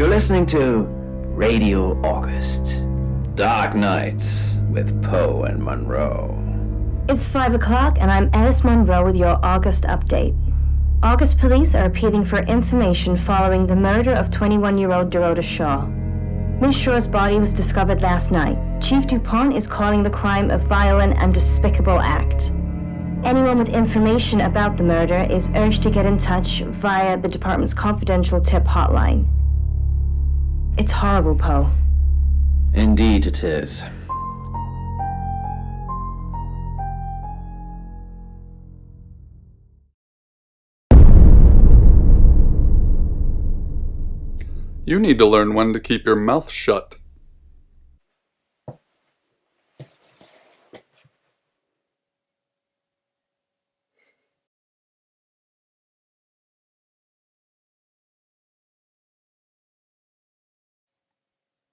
You're listening to Radio August. Dark Nights with Poe and Monroe. It's 5 o'clock and I'm Alice Monroe with your August update. August police are appealing for information following the murder of 21-year-old Dorota Shaw. Miss Shaw's body was discovered last night. Chief DuPont is calling the crime a violent and despicable act. Anyone with information about the murder is urged to get in touch via the department's confidential tip hotline. It's horrible, Poe. Indeed it is. You need to learn when to keep your mouth shut.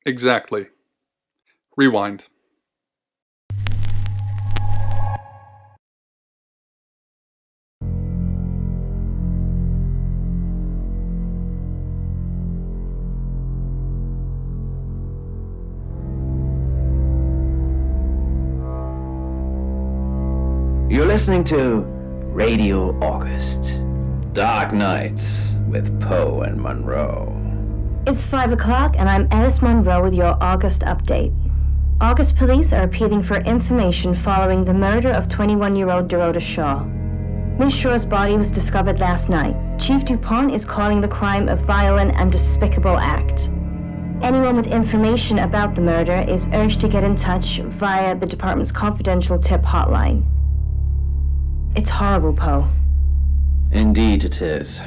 Exactly. Rewind. You're listening to Radio August. Dark Nights with Poe and Monroe. It's 5 o'clock and I'm Alice Monroe with your August update. August police are appealing for information following the murder of 21-year-old Dorota Shaw. Miss Shaw's body was discovered last night. Chief DuPont is calling the crime a violent and despicable act. Anyone with information about the murder is urged to get in touch via the department's confidential tip hotline. It's horrible, Poe. Indeed it is.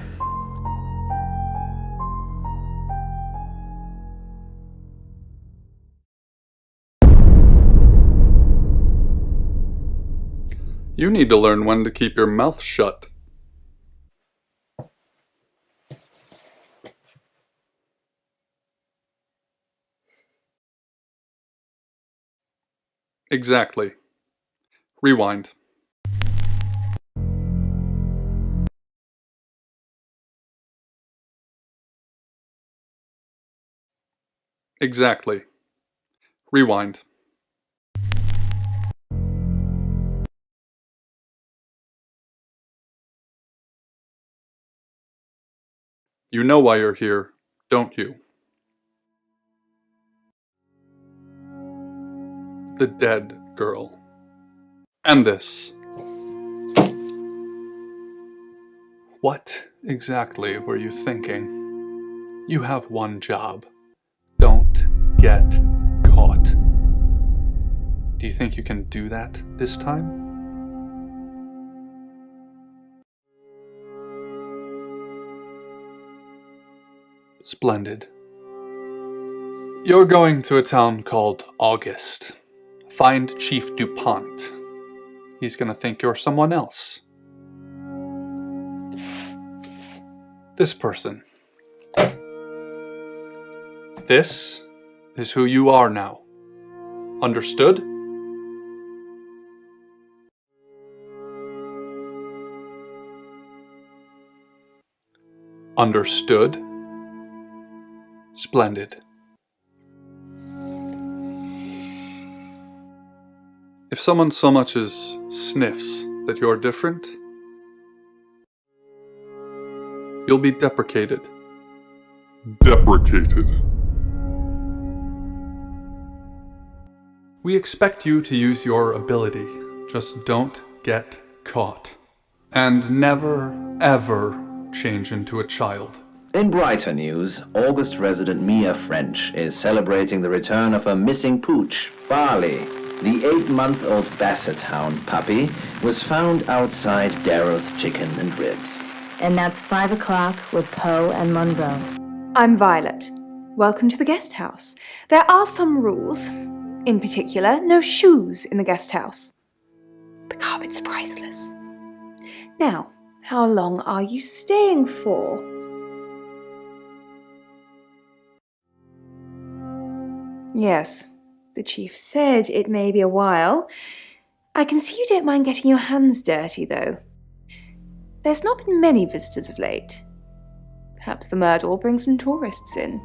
You need to learn when to keep your mouth shut. Exactly. Rewind. Exactly. Rewind. You know why you're here, don't you? The dead girl. And this. What exactly were you thinking? You have one job. Don't get caught. Do you think you can do that this time? Splendid. You're going to a town called August. Find Chief DuPont. He's gonna think you're someone else. This person. This is who you are now. Understood? Understood? Splendid. If someone so much as sniffs that you're different, you'll be deprecated. Deprecated. We expect you to use your ability. Just don't get caught. And never, ever change into a child. In brighter news, August resident Mia French is celebrating the return of her missing pooch, Barley. The 8-month-old Basset Hound puppy was found outside Daryl's Chicken and Ribs. And that's 5 o'clock with Poe and Monroe. I'm Violet. Welcome to the guest house. There are some rules. In particular, no shoes in the guest house. The carpets are priceless. Now, how long are you staying for? Yes, the chief said it may be a while. I can see you don't mind getting your hands dirty, though. There's not been many visitors of late. Perhaps the murder will bring some tourists in.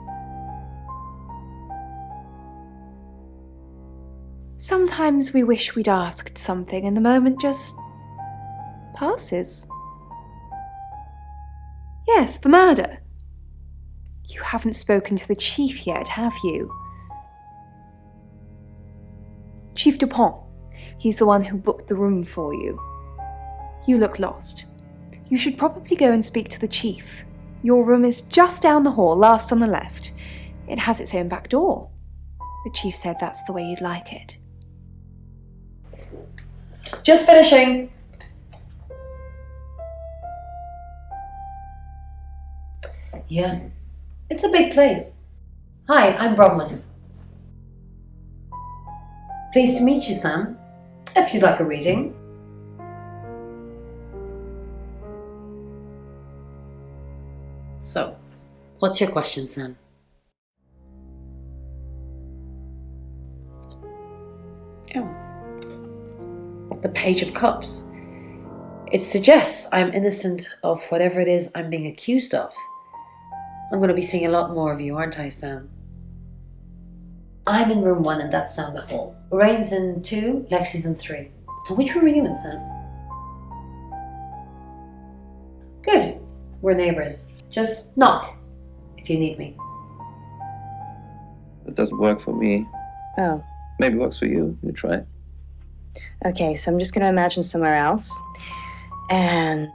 Sometimes we wish we'd asked something and the moment just passes. Yes, the murder. You haven't spoken to the chief yet, have you? Chief Dupont. He's the one who booked the room for you. You look lost. You should probably go and speak to the chief. Your room is just down the hall, last on the left. It has its own back door. The chief said that's the way you'd like it. Just finishing. Yeah, it's a big place. Hi, I'm Bronwyn. Pleased to meet you, Sam. If you'd like a reading. So, what's your question, Sam? Oh. The Page of Cups. It suggests I'm innocent of whatever it is I'm being accused of. I'm going to be seeing a lot more of you, aren't I, Sam? I'm in room 1 and that's down the hall. Lorraine's in 2, Lexi's in 3. And which room are you in, Sam? Good. We're neighbours. Just knock if you need me. It doesn't work for me. Oh, Maybe it works for you. You try it. okay, so I'm just going to imagine somewhere else. And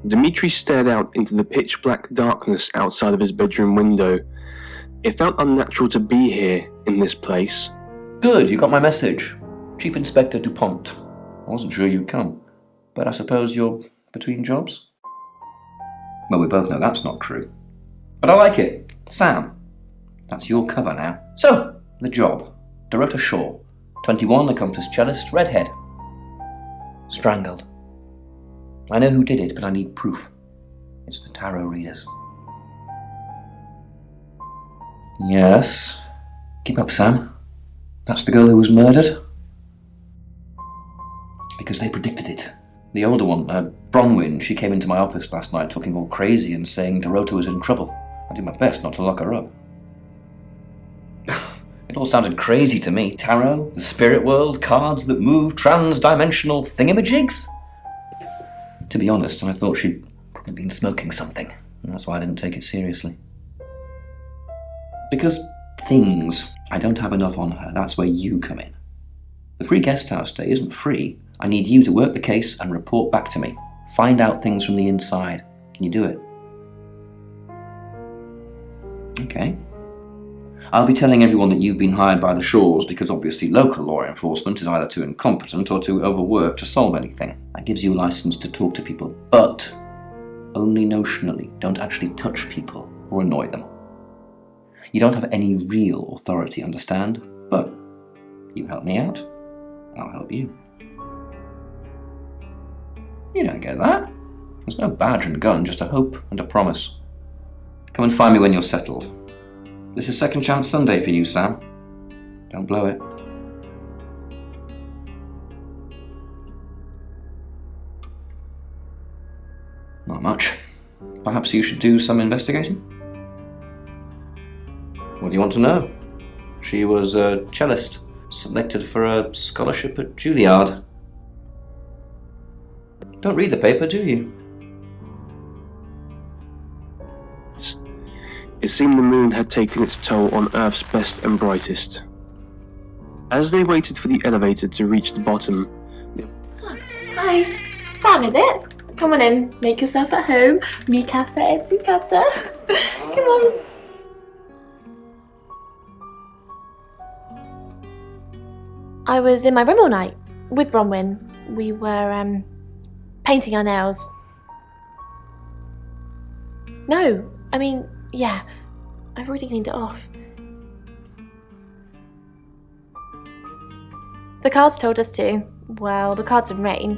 Dmitri stared out into the pitch-black darkness outside of his bedroom window. It felt unnatural to be here, in this place. Good, you got my message. Chief Inspector Dupont. I wasn't sure you'd come, but I suppose you're between jobs? Well, we both know that's not true. But I like it. Sam. That's your cover now. So, the job. Dorota Shaw. 21, accomplished cellist, redhead. Strangled. I know who did it, but I need proof. It's the tarot readers. Yes. Keep up, Sam. That's the girl who was murdered? Because they predicted it. The older one, Bronwyn, she came into my office last night talking all crazy and saying Dorota was in trouble. I did my best not to lock her up. It all sounded crazy to me. Tarot, the spirit world, cards that move, trans-dimensional thingamajigs? To be honest, I thought she'd probably been smoking something, and that's why I didn't take it seriously. Because things, I don't have enough on her, that's where you come in. The free guest house stay isn't free. I need you to work the case and report back to me. Find out things from the inside. Can you do it? Okay. I'll be telling everyone that you've been hired by the Shaws because obviously local law enforcement is either too incompetent or too overworked to solve anything. That gives you a license to talk to people, but only notionally. Don't actually touch people or annoy them. You don't have any real authority, understand? But you help me out, I'll help you. You don't get that. There's no badge and gun, just a hope and a promise. Come and find me when you're settled. This is Second Chance Sunday for you, Sam. Don't blow it. Not much. Perhaps you should do some investigating? What do you want to know? She was a cellist, selected for a scholarship at Juilliard. Don't read the paper, do you? It seemed the moon had taken its toll on Earth's best and brightest. As they waited for the elevator to reach the bottom... Hi, Sam, is it? Come on in, make yourself at home. Mi casa es su casa. Come on. I was in my room all night with Bronwyn. We were painting our nails. No, I mean, yeah, I've already cleaned it off. The cards told us to. Well, the cards in rain.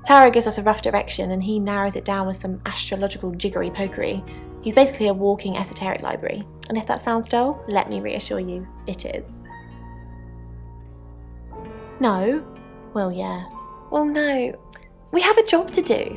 Tarot gives us a rough direction and he narrows it down with some astrological jiggery-pokery. He's basically a walking esoteric library. And if that sounds dull, let me reassure you, it is. No? Well, yeah. Well, no. We have a job to do.